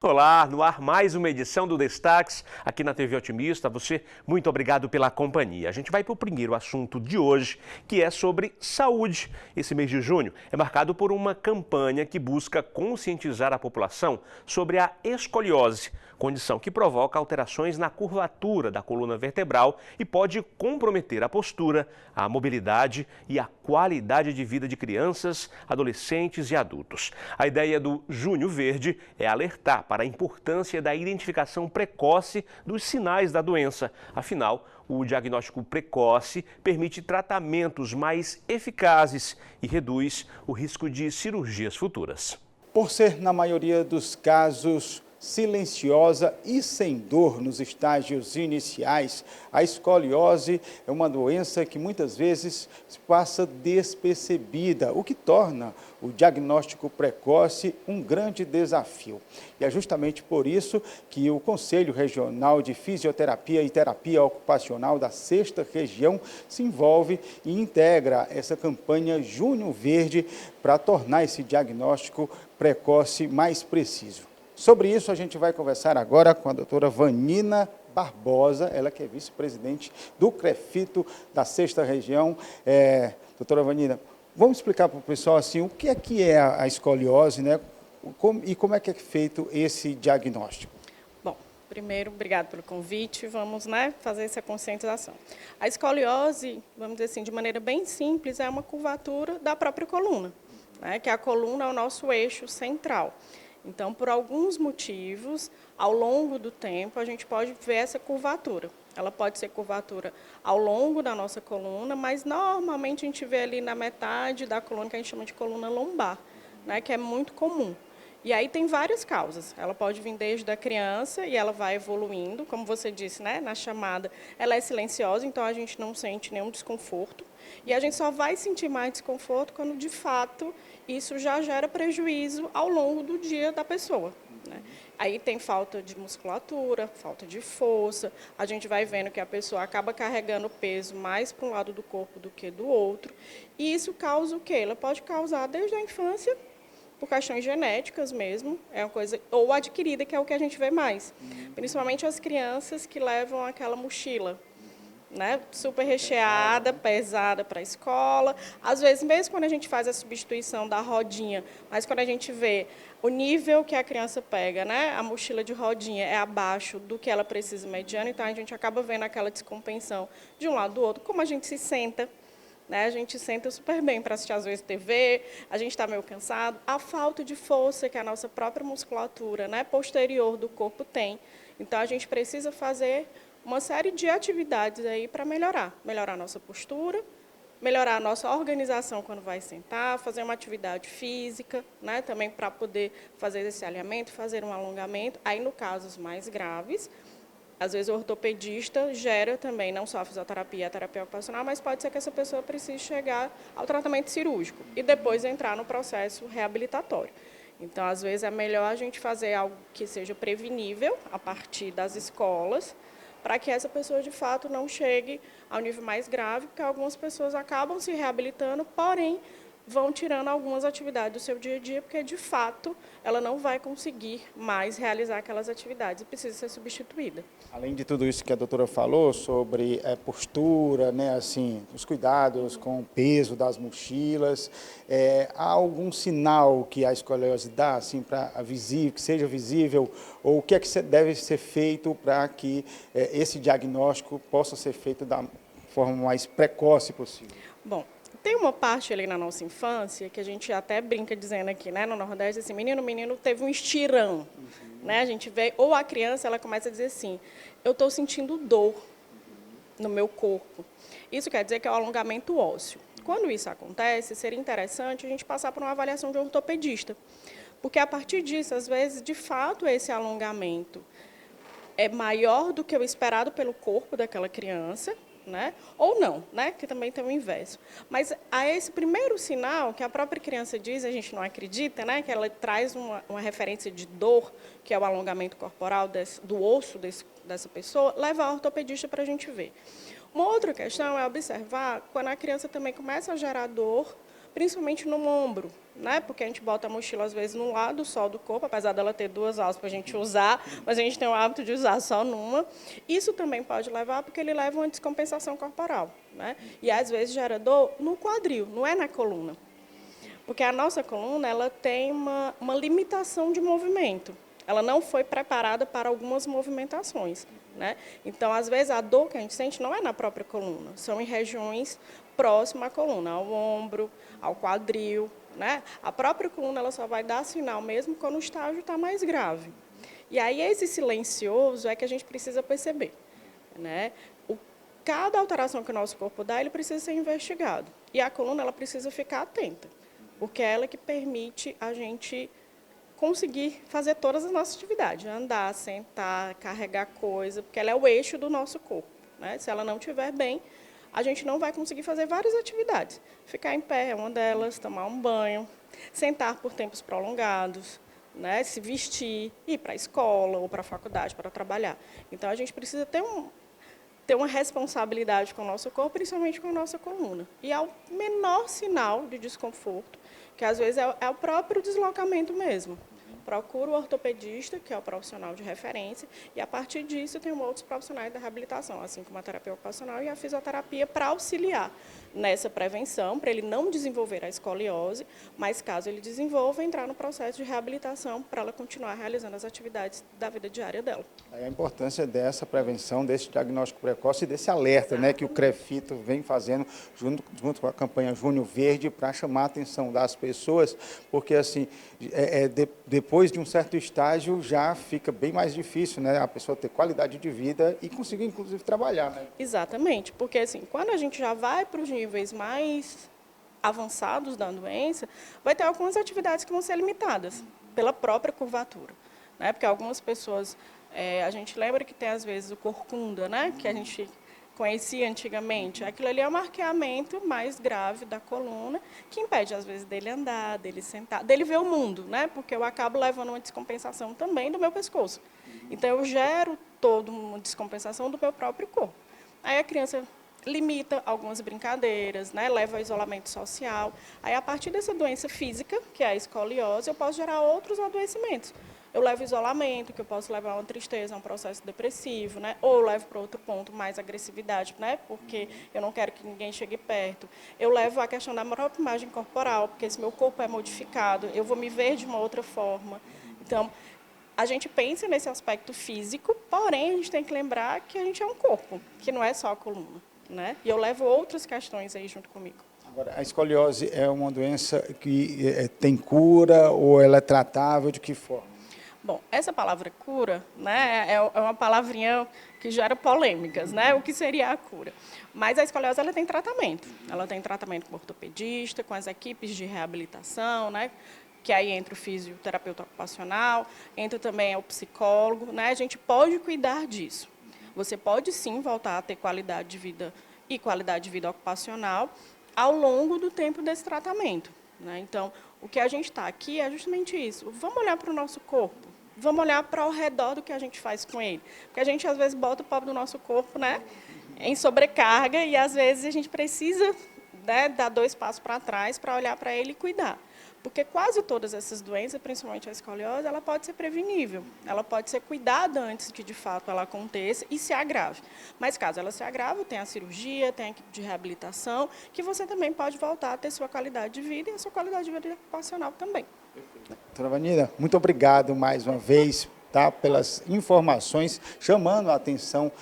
Olá, no ar mais uma edição do Destaques aqui na TV Otimista. Você, muito obrigado pela companhia. A gente vai para o primeiro assunto de hoje, que é sobre saúde. Esse mês de junho é marcado por uma campanha que busca conscientizar a população sobre a escoliose, condição que provoca alterações na curvatura da coluna vertebral e pode comprometer a postura, a mobilidade e a qualidade de vida de crianças, adolescentes e adultos. A ideia do Junho Verde é alertar para a importância da identificação precoce dos sinais da doença. Afinal, o diagnóstico precoce permite tratamentos mais eficazes e reduz o risco de cirurgias futuras. Por ser, na maioria dos casos, silenciosa e sem dor nos estágios iniciais, a escoliose é uma doença que muitas vezes passa despercebida, o que torna o diagnóstico precoce um grande desafio. E é justamente por isso que o Conselho Regional de Fisioterapia e Terapia Ocupacional da 6ª Região se envolve e integra essa campanha Junho Verde para tornar esse diagnóstico precoce mais preciso. Sobre isso, a gente vai conversar agora com a doutora Vanina Barbosa, ela que é vice-presidente do CREFITO da 6ª Região. Doutora Vanina, vamos explicar para o pessoal assim, o que é a escoliose, né? E como é que é feito esse diagnóstico? Bom, primeiro, obrigado pelo convite, vamos fazer essa conscientização. A escoliose, vamos dizer assim, de maneira bem simples, é uma curvatura da própria coluna, que a coluna é o nosso eixo central. Então, por alguns motivos, ao longo do tempo, a gente pode ver essa curvatura. Ela pode ser curvatura ao longo da nossa coluna, mas normalmente a gente vê ali na metade da coluna, que a gente chama de coluna lombar, que é muito comum. E aí tem várias causas. Ela pode vir desde a criança e ela vai evoluindo, como você disse, na chamada, ela é silenciosa, então a gente não sente nenhum desconforto. E a gente só vai sentir mais desconforto quando, de fato, isso já gera prejuízo ao longo do dia da pessoa. Aí tem falta de musculatura, falta de força, a gente vai vendo que a pessoa acaba carregando peso mais para um lado do corpo do que do outro. E isso causa o quê? Ela pode causar desde a infância, por questões genéticas mesmo, é uma coisa, ou adquirida, que é o que a gente vê mais. Principalmente as crianças que levam aquela mochila, super recheada, pesada para a escola. Às vezes, mesmo quando a gente faz a substituição da rodinha, mas quando a gente vê o nível que a criança pega, a mochila de rodinha é abaixo do que ela precisa mediano, então a gente acaba vendo aquela descompensão de um lado do outro, como a gente se senta. A gente senta super bem para assistir, às vezes, TV, a gente está meio cansado. A falta de força que a nossa própria musculatura posterior do corpo tem. Então, a gente precisa fazer uma série de atividades aí para melhorar a nossa postura, melhorar a nossa organização quando vai sentar, fazer uma atividade física, também para poder fazer esse alinhamento, fazer um alongamento. Aí, no casos mais graves, às vezes o ortopedista gera também não só a fisioterapia e a terapia ocupacional, mas pode ser que essa pessoa precise chegar ao tratamento cirúrgico e depois entrar no processo reabilitatório. Então, às vezes, é melhor a gente fazer algo que seja prevenível a partir das escolas, para que essa pessoa, de fato, não chegue ao nível mais grave, porque algumas pessoas acabam se reabilitando, porém, vão tirando algumas atividades do seu dia a dia, porque, de fato, ela não vai conseguir mais realizar aquelas atividades e precisa ser substituída. Além de tudo isso que a doutora falou sobre postura, assim, os cuidados com o peso das mochilas, há algum sinal que a escoliose dá, assim, que seja visível, ou o que é que deve ser feito para que esse diagnóstico possa ser feito da forma mais precoce possível? Bom, tem uma parte ali na nossa infância que a gente até brinca dizendo aqui, no Nordeste, assim, menino teve um estirão. A gente vê, ou a criança, ela começa a dizer assim, eu estou sentindo dor no meu corpo. Isso quer dizer que é o alongamento ósseo. Quando isso acontece, seria interessante a gente passar por uma avaliação de um ortopedista. Porque a partir disso, às vezes, de fato, esse alongamento é maior do que o esperado pelo corpo daquela criança, ou não, que também tem o inverso. Mas a esse primeiro sinal, que a própria criança diz, a gente não acredita, que ela traz uma referência de dor, que é o alongamento corporal do osso dessa pessoa, leva ao ortopedista para a gente ver. Uma outra questão é observar quando a criança também começa a gerar dor principalmente no ombro, né? Porque a gente bota a mochila, às vezes, num lado só do corpo, apesar dela ter duas alças para a gente usar, mas a gente tem o hábito de usar só numa. Isso também pode levar, porque ele leva a uma descompensação corporal, né? E, às vezes, gera dor no quadril, não é na coluna. Porque a nossa coluna, ela tem uma limitação de movimento. Ela não foi preparada para algumas movimentações, né? Então, às vezes, a dor que a gente sente não é na própria coluna, são em regiões próximas à coluna, ao ombro, ao quadril, né? A própria coluna ela só vai dar sinal mesmo quando o estágio está mais grave. E aí, esse silencioso é que a gente precisa perceber, né? Cada alteração que o nosso corpo dá, ele precisa ser investigado. E a coluna ela precisa ficar atenta, porque é ela que permite a gente conseguir fazer todas as nossas atividades, andar, sentar, carregar coisa, porque ela é o eixo do nosso corpo, né? Se ela não estiver bem, a gente não vai conseguir fazer várias atividades. Ficar em pé é uma delas, tomar um banho, sentar por tempos prolongados, né? Se vestir, ir para a escola ou para a faculdade para trabalhar. Então, a gente precisa ter uma responsabilidade com o nosso corpo, principalmente com a nossa coluna. E ao menor sinal de desconforto, que às vezes é o próprio deslocamento mesmo. Procuro o ortopedista, que é o profissional de referência, e a partir disso tem outros profissionais da reabilitação, assim como a terapia ocupacional e a fisioterapia, para auxiliar nessa prevenção, para ele não desenvolver a escoliose, mas caso ele desenvolva, entrar no processo de reabilitação para ela continuar realizando as atividades da vida diária dela. A importância dessa prevenção, desse diagnóstico precoce e desse alerta, né, que o CREFITO vem fazendo junto com a campanha Junho Verde para chamar a atenção das pessoas, porque assim, depois de um certo estágio já fica bem mais difícil, né, a pessoa ter qualidade de vida e conseguir inclusive trabalhar, né? Exatamente, porque assim, quando a gente já vai para os níveis mais avançados da doença, vai ter algumas atividades que vão ser limitadas pela própria curvatura, né? Porque algumas pessoas, a gente lembra que tem às vezes o corcunda, né? Que a gente conhecia antigamente. Aquilo ali é um arqueamento mais grave da coluna, que impede às vezes dele andar, dele sentar, dele ver o mundo, né? Porque eu acabo levando uma descompensação também do meu pescoço. Então eu gero toda uma descompensação do meu próprio corpo. Aí a criança limita algumas brincadeiras, né? Leva ao isolamento social. Aí, a partir dessa doença física, que é a escoliose, eu posso gerar outros adoecimentos. Eu levo isolamento, que eu posso levar a uma tristeza, a um processo depressivo, né? Ou eu levo para outro ponto, mais agressividade, né? Porque eu não quero que ninguém chegue perto. Eu levo a questão da própria imagem corporal, porque se meu corpo é modificado, eu vou me ver de uma outra forma. Então, a gente pensa nesse aspecto físico, porém, a gente tem que lembrar que a gente é um corpo, que não é só a coluna, né? E eu levo outras questões aí junto comigo. Agora, a escoliose é uma doença que tem cura ou ela é tratável? De que forma? Bom, essa palavra cura, né, é uma palavrinha que gera polêmicas, né? O que seria a cura? Mas a escoliose ela tem tratamento. Ela tem tratamento com ortopedista, com as equipes de reabilitação, né? Que aí entra o fisioterapeuta ocupacional, entra também o psicólogo, né? A gente pode cuidar disso. Você pode sim voltar a ter qualidade de vida e qualidade de vida ocupacional ao longo do tempo desse tratamento, né? Então, o que a gente está aqui é justamente isso. Vamos olhar para o nosso corpo, vamos olhar para ao redor do que a gente faz com ele. Porque a gente, às vezes, bota o pobre do nosso corpo, né, em sobrecarga e, às vezes, a gente precisa, né, dar 2 passos para trás para olhar para ele e cuidar. Porque quase todas essas doenças, principalmente a escoliose, ela pode ser prevenível. Ela pode ser cuidada antes que, de fato, ela aconteça e se agrave. Mas, caso ela se agrave, tem a cirurgia, tem a equipe de reabilitação, que você também pode voltar a ter sua qualidade de vida e a sua qualidade de vida ocupacional também. Doutora Vanina, muito obrigado mais uma vez, tá, pelas informações, chamando a atenção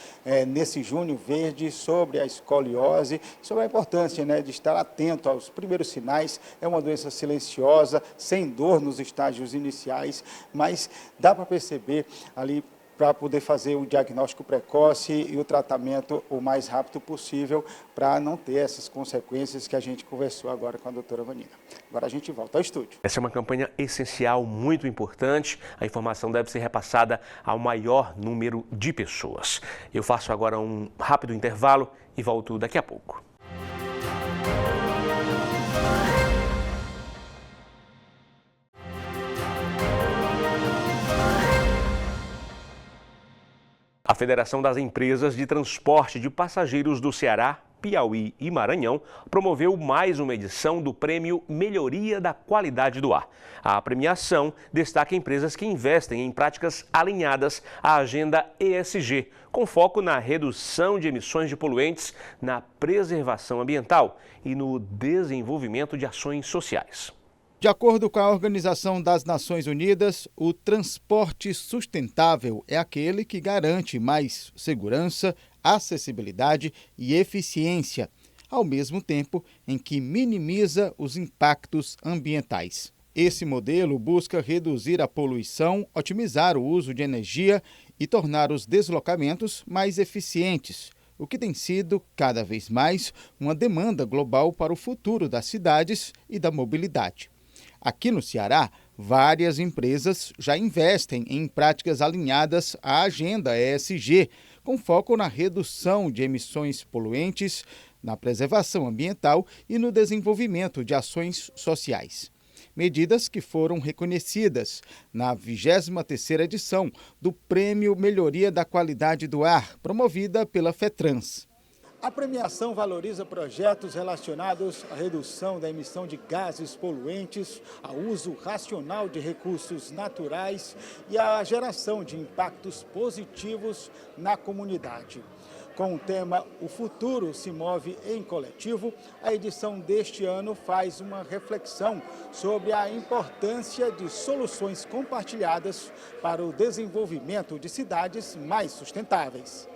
nesse Junho Verde sobre a escoliose, sobre a importância, né, de estar atento aos primeiros sinais. É uma doença silenciosa, sem dor nos estágios iniciais, mas dá para perceber ali para poder fazer o diagnóstico precoce e o tratamento o mais rápido possível para não ter essas consequências que a gente conversou agora com a doutora Vanina. Agora a gente volta ao estúdio. Essa é uma campanha essencial, muito importante. A informação deve ser repassada ao maior número de pessoas. Eu faço agora um rápido intervalo e volto daqui a pouco. A Federação das Empresas de Transporte de Passageiros do Ceará, Piauí e Maranhão, promoveu mais uma edição do Prêmio Melhoria da Qualidade do Ar. A premiação destaca empresas que investem em práticas alinhadas à agenda ESG, com foco na redução de emissões de poluentes, na preservação ambiental e no desenvolvimento de ações sociais. De acordo com a Organização das Nações Unidas, o transporte sustentável é aquele que garante mais segurança, acessibilidade e eficiência, ao mesmo tempo em que minimiza os impactos ambientais. Esse modelo busca reduzir a poluição, otimizar o uso de energia e tornar os deslocamentos mais eficientes, o que tem sido, cada vez mais, uma demanda global para o futuro das cidades e da mobilidade. Aqui no Ceará, várias empresas já investem em práticas alinhadas à agenda ESG, com foco na redução de emissões poluentes, na preservação ambiental e no desenvolvimento de ações sociais. Medidas que foram reconhecidas na 23ª edição do Prêmio Melhoria da Qualidade do Ar, promovida pela FETRANS. A premiação valoriza projetos relacionados à redução da emissão de gases poluentes, ao uso racional de recursos naturais e à geração de impactos positivos na comunidade. Com o tema O Futuro se Move em Coletivo, a edição deste ano faz uma reflexão sobre a importância de soluções compartilhadas para o desenvolvimento de cidades mais sustentáveis.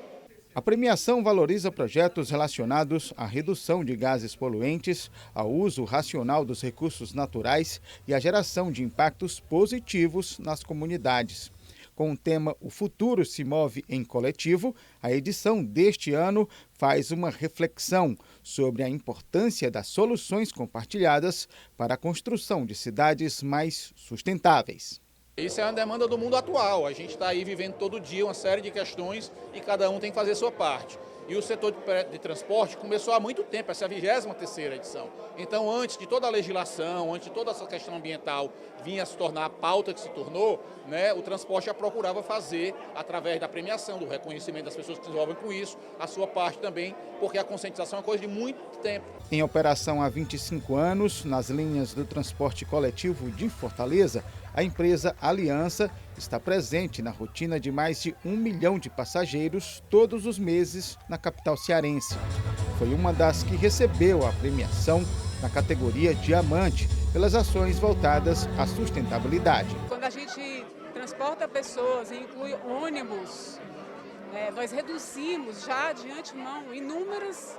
A premiação valoriza projetos relacionados à redução de gases poluentes, ao uso racional dos recursos naturais e à geração de impactos positivos nas comunidades. Com o tema O Futuro se Move em Coletivo, a edição deste ano faz uma reflexão sobre a importância das soluções compartilhadas para a construção de cidades mais sustentáveis. Isso é uma demanda do mundo atual. A gente está aí vivendo todo dia uma série de questões e cada um tem que fazer a sua parte. E o setor de transporte começou há muito tempo, essa é a 23ª edição. Então, antes de toda a legislação, antes de toda essa questão ambiental vinha se tornar a pauta que se tornou, né, o transporte já procurava fazer, através da premiação, do reconhecimento das pessoas que se envolvem com isso, a sua parte também, porque a conscientização é coisa de muito tempo. Em operação há 25 anos, nas linhas do transporte coletivo de Fortaleza, a empresa Aliança está presente na rotina de mais de 1 milhão de passageiros todos os meses na capital cearense. Foi uma das que recebeu a premiação na categoria Diamante pelas ações voltadas à sustentabilidade. Quando a gente transporta pessoas e inclui ônibus, nós reduzimos já de antemão inúmeras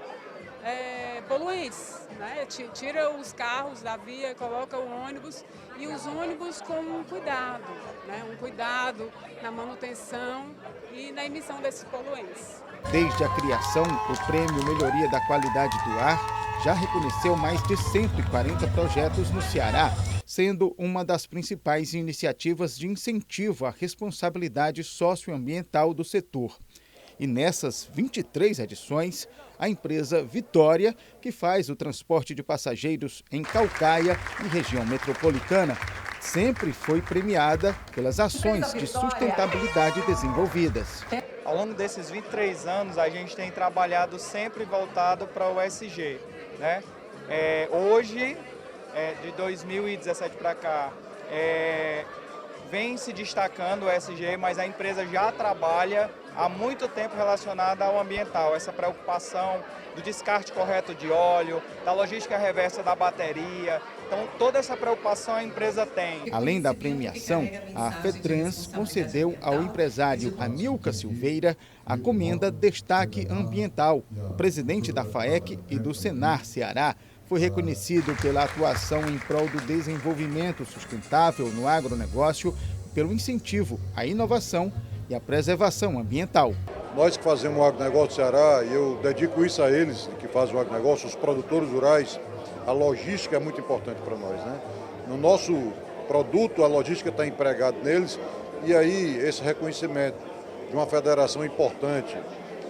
poluentes, né? Tira os carros da via, coloca o ônibus e os ônibus com um cuidado, né? Um cuidado na manutenção e na emissão desses poluentes. Desde a criação, o Prêmio Melhoria da Qualidade do Ar já reconheceu mais de 140 projetos no Ceará, sendo uma das principais iniciativas de incentivo à responsabilidade socioambiental do setor. E nessas 23 edições, a empresa Vitória, que faz o transporte de passageiros em Caucaia e região metropolitana, sempre foi premiada pelas ações de sustentabilidade desenvolvidas. Ao longo desses 23 anos, a gente tem trabalhado sempre voltado para o ESG, né? Hoje, de 2017 para cá, vem se destacando o ESG, mas a empresa já trabalha há muito tempo relacionada ao ambiental, essa preocupação do descarte correto de óleo, da logística reversa da bateria. Então, toda essa preocupação a empresa tem. Além da premiação, a FETRANS concedeu ao empresário Amilcar Silveira a comenda Destaque Ambiental. O presidente da FAEC e do Senar Ceará foi reconhecido pela atuação em prol do desenvolvimento sustentável no agronegócio, pelo incentivo à inovação e à preservação ambiental. Nós que fazemos o agronegócio do Ceará, e eu dedico isso a eles que fazem o agronegócio, os produtores rurais, a logística é muito importante para nós, né? No nosso produto, a logística está empregada neles, e aí esse reconhecimento de uma federação importante,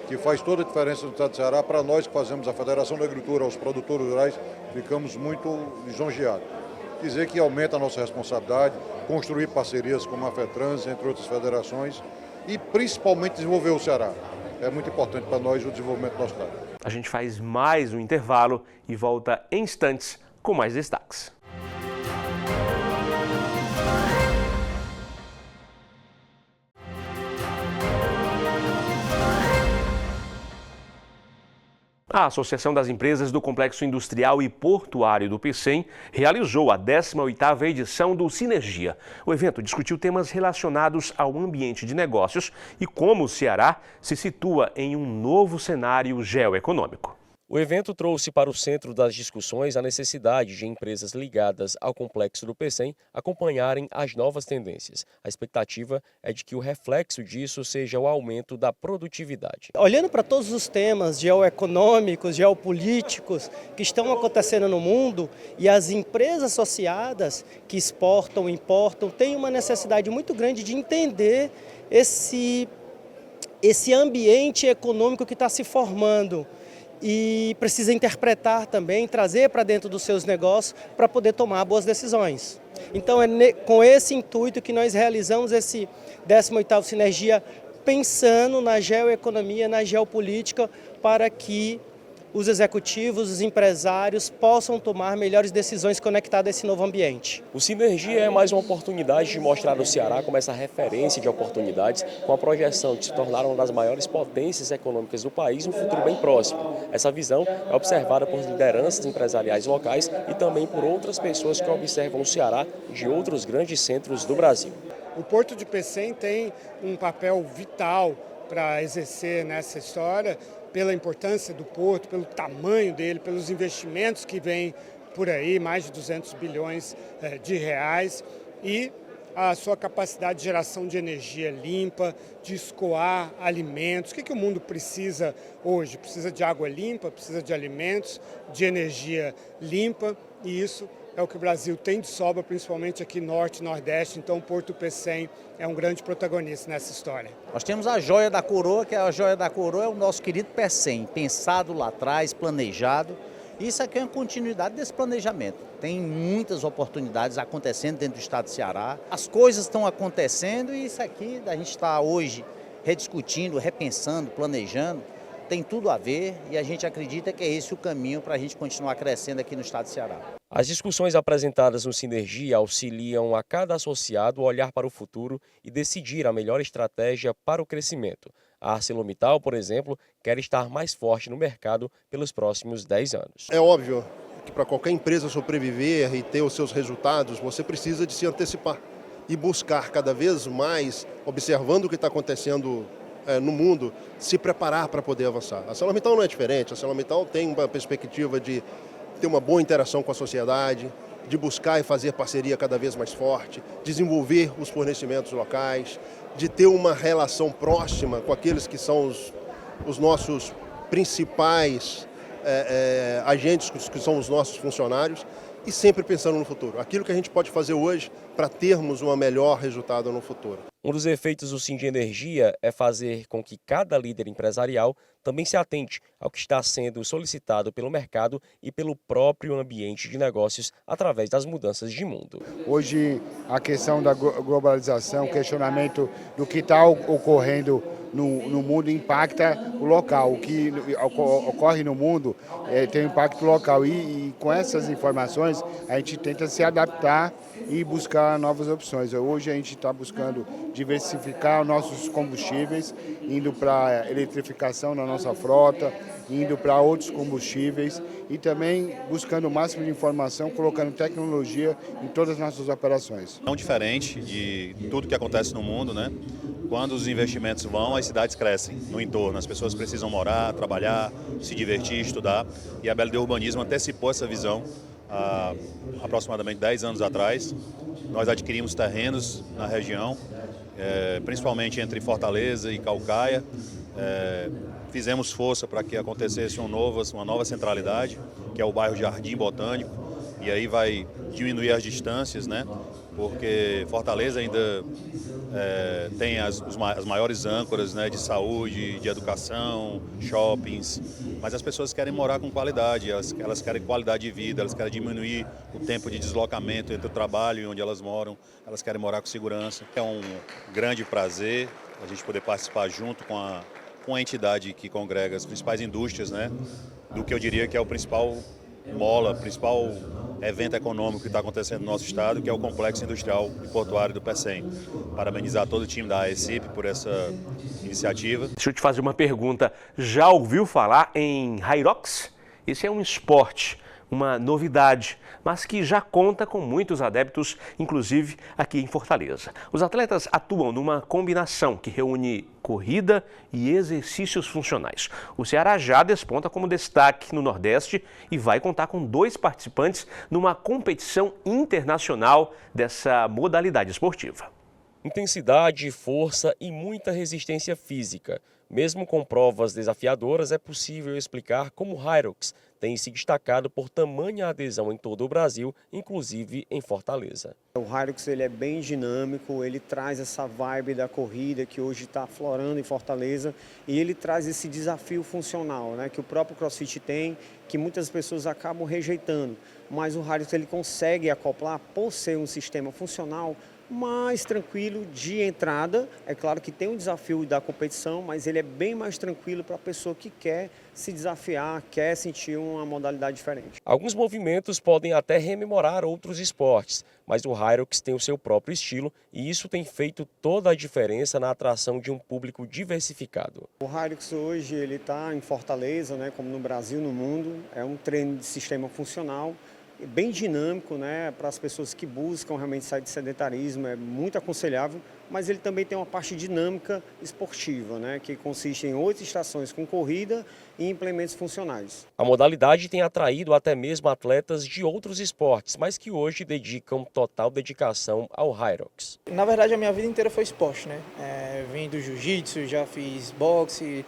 que faz toda a diferença no estado do Ceará, para nós que fazemos a Federação da Agricultura, os produtores rurais, ficamos muito lisonjeados. Dizer que aumenta a nossa responsabilidade, construir parcerias como a FETRANS, entre outras federações, e principalmente desenvolver o Ceará. é muito importante para nós o desenvolvimento do nosso estado. A gente faz mais um intervalo e volta em instantes com mais destaques. A Associação das Empresas do Complexo Industrial e Portuário do Pecém realizou a 18ª edição do Sinergia. O evento discutiu temas relacionados ao ambiente de negócios e como o Ceará se situa em um novo cenário geoeconômico. O evento trouxe para o centro das discussões a necessidade de empresas ligadas ao Complexo do Pecém acompanharem as novas tendências. A expectativa é de que o reflexo disso seja o aumento da produtividade. Olhando para todos os temas geoeconômicos, geopolíticos que estão acontecendo no mundo e as empresas associadas que exportam, importam, têm uma necessidade muito grande de entender esse ambiente econômico que está se formando. E precisa interpretar também, trazer para dentro dos seus negócios para poder tomar boas decisões. Então é com esse intuito que nós realizamos esse 18º Sinergia, pensando na geoeconomia, na geopolítica, para que os executivos, os empresários possam tomar melhores decisões conectadas a esse novo ambiente. O Sinergia é mais uma oportunidade de mostrar o Ceará como essa referência de oportunidades, com a projeção de se tornar uma das maiores potências econômicas do país no futuro bem próximo. Essa visão é observada por lideranças empresariais locais e também por outras pessoas que observam o Ceará de outros grandes centros do Brasil. O Porto de Pecém tem um papel vital para exercer nessa história, pela importância do porto, pelo tamanho dele, pelos investimentos que vêm por aí, mais de 200 bilhões de reais, e a sua capacidade de geração de energia limpa, de escoar alimentos. O que o mundo precisa hoje? Precisa de água limpa, precisa de alimentos, de energia limpa, e isso é o que o Brasil tem de sobra, principalmente aqui norte e nordeste. Então o Porto Pecém é um grande protagonista nessa história. Nós temos a joia da coroa, que a joia da coroa é o nosso querido Pecém, pensado lá atrás, planejado. Isso aqui é uma continuidade desse planejamento. Tem muitas oportunidades acontecendo dentro do estado do Ceará. As coisas estão acontecendo e isso aqui, a gente está hoje rediscutindo, repensando, planejando, tem tudo a ver e a gente acredita que é esse o caminho para a gente continuar crescendo aqui no estado do Ceará. As discussões apresentadas no Sinergia auxiliam a cada associado a olhar para o futuro e decidir a melhor estratégia para o crescimento. A ArcelorMittal, por exemplo, quer estar mais forte no mercado pelos próximos 10 anos. É óbvio que para qualquer empresa sobreviver e ter os seus resultados, você precisa de se antecipar e buscar cada vez mais, observando o que está acontecendo no mundo, se preparar para poder avançar. A ArcelorMittal não é diferente, a ArcelorMittal tem uma perspectiva de ter uma boa interação com a sociedade, de buscar e fazer parceria cada vez mais forte, desenvolver os fornecimentos locais, de ter uma relação próxima com aqueles que são os nossos principais agentes, que são os nossos funcionários, e sempre pensando no futuro. Aquilo que a gente pode fazer hoje para termos um melhor resultado no futuro. Um dos efeitos do Sindenergia é fazer com que cada líder empresarial também se atente ao que está sendo solicitado pelo mercado e pelo próprio ambiente de negócios através das mudanças de mundo. Hoje, a questão da globalização, o questionamento do que está ocorrendo no mundo impacta o local. O que ocorre no mundo tem um impacto local e com essas informações a gente tenta se adaptar e buscar novas opções. Hoje a gente está buscando diversificar nossos combustíveis, indo para a eletrificação da nossa frota, indo para outros combustíveis e também buscando o máximo de informação, colocando tecnologia em todas as nossas operações. Não diferente de tudo que acontece no mundo, né? Quando os investimentos vão, as cidades crescem no entorno, as pessoas precisam morar, trabalhar, se divertir, estudar, e a BLD Urbanismo antecipou essa visão há aproximadamente 10 anos atrás. Nós adquirimos terrenos na região, principalmente entre Fortaleza e Caucaia. Fizemos força para que acontecesse uma nova centralidade, que é o bairro Jardim Botânico, e aí vai diminuir as distâncias, né? Porque Fortaleza ainda tem as maiores âncoras, né, de saúde, de educação, shoppings, mas as pessoas querem morar com qualidade, elas querem qualidade de vida, elas querem diminuir o tempo de deslocamento entre o trabalho e onde elas moram, elas querem morar com segurança. É um grande prazer a gente poder participar junto com com a entidade que congrega as principais indústrias, né, do que eu diria que é o principal principal evento econômico que está acontecendo no nosso estado, que é o Complexo Industrial e Portuário do Pecém. Parabenizar todo o time da AECIP por essa iniciativa. Deixa eu te fazer uma pergunta. Já ouviu falar em Hyrox? Esse é um esporte, uma novidade, mas que já conta com muitos adeptos, inclusive aqui em Fortaleza. Os atletas atuam numa combinação que reúne corrida e exercícios funcionais. O Ceará já desponta como destaque no Nordeste e vai contar com 2 participantes numa competição internacional dessa modalidade esportiva. Intensidade, força e muita resistência física. Mesmo com provas desafiadoras, é possível explicar como o Hyrox tem se destacado por tamanha adesão em todo o Brasil, inclusive em Fortaleza. O Hyrox ele é bem dinâmico, ele traz essa vibe da corrida que hoje está aflorando em Fortaleza e ele traz esse desafio funcional, né, que o próprio CrossFit tem, que muitas pessoas acabam rejeitando. Mas o Hyrox ele consegue acoplar, por ser um sistema funcional, mais tranquilo de entrada. É claro que tem um desafio da competição, mas ele é bem mais tranquilo para a pessoa que quer se desafiar, quer sentir uma modalidade diferente. Alguns movimentos podem até rememorar outros esportes, mas o Hyrox tem o seu próprio estilo e isso tem feito toda a diferença na atração de um público diversificado. O Hyrox hoje ele está em Fortaleza, né, como no Brasil, no mundo, é um treino de sistema funcional, bem dinâmico, né, para as pessoas que buscam realmente sair de sedentarismo, é muito aconselhável, mas ele também tem uma parte dinâmica esportiva, né, que consiste em 8 estações com corrida e implementos funcionais. A modalidade tem atraído até mesmo atletas de outros esportes, mas que hoje dedicam total dedicação ao Hyrox. Na verdade, a minha vida inteira foi esporte, né? Vim do jiu-jitsu, já fiz boxe,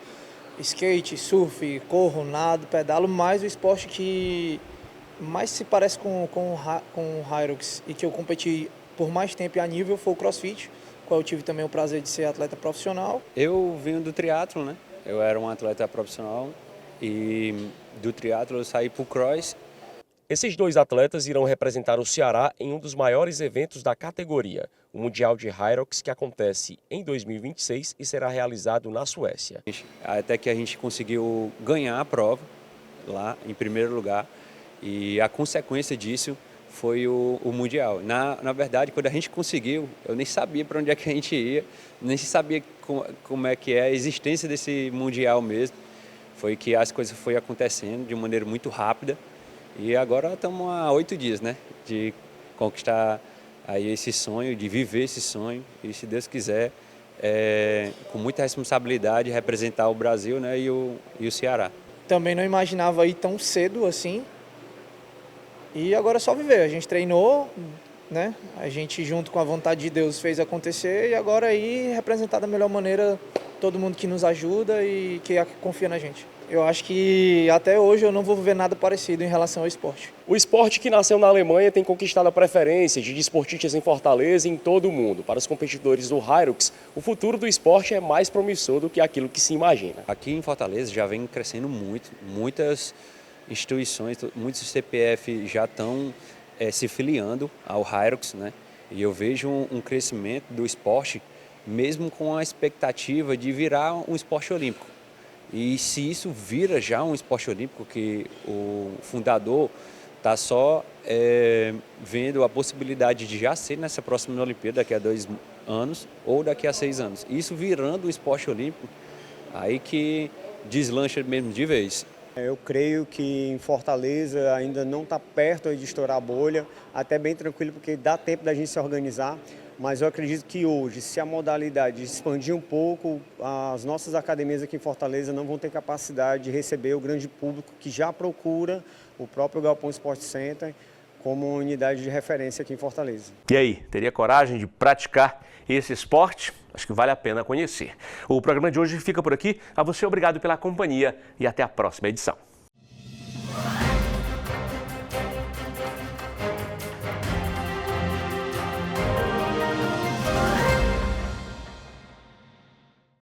skate, surf, corro, nado, pedalo, mas o esporte que mais se parece com o Hyrox e que eu competi por mais tempo e a nível foi o CrossFit, qual eu tive também o prazer de ser atleta profissional. Eu venho do triatlo, né? Eu era um atleta profissional e do triatlo eu saí para o cross. Esses 2 atletas irão representar o Ceará em um dos maiores eventos da categoria, o Mundial de Hyrox, que acontece em 2026 e será realizado na Suécia. Até que a gente conseguiu ganhar a prova lá em primeiro lugar. E a consequência disso foi o Mundial. Na verdade, quando a gente conseguiu, eu nem sabia para onde é que a gente ia, nem sabia como é que é a existência desse Mundial mesmo. Foi que as coisas foram acontecendo de maneira muito rápida e agora estamos há 8 dias, né, de conquistar aí esse sonho, de viver esse sonho e, se Deus quiser, com muita responsabilidade, representar o Brasil, né, e o Ceará. Também não imaginava ir tão cedo assim. E agora é só viver, a gente treinou, né? A gente junto com a vontade de Deus fez acontecer e agora aí representar da melhor maneira todo mundo que nos ajuda e que confia na gente. Eu acho que até hoje eu não vou ver nada parecido em relação ao esporte. O esporte que nasceu na Alemanha tem conquistado a preferência de desportistas em Fortaleza e em todo o mundo. Para os competidores do Hyrox, o futuro do esporte é mais promissor do que aquilo que se imagina. Aqui em Fortaleza já vem crescendo muito, muitas instituições, muitos CPF já estão se filiando ao Hyrox, né? E eu vejo um crescimento do esporte, mesmo com a expectativa de virar um esporte olímpico. E se isso vira já um esporte olímpico, que o fundador está só vendo a possibilidade de já ser nessa próxima Olimpíada daqui a 2 anos ou daqui a 6 anos. Isso virando um esporte olímpico, aí que deslancha mesmo de vez. Eu creio que em Fortaleza ainda não está perto de estourar a bolha, até bem tranquilo, porque dá tempo da gente se organizar, mas eu acredito que hoje, se a modalidade expandir um pouco, as nossas academias aqui em Fortaleza não vão ter capacidade de receber o grande público que já procura o próprio Galpão Esporte Center como uma unidade de referência aqui em Fortaleza. E aí, teria coragem de praticar esse esporte? Acho que vale a pena conhecer. O programa de hoje fica por aqui. A você, obrigado pela companhia e até a próxima edição.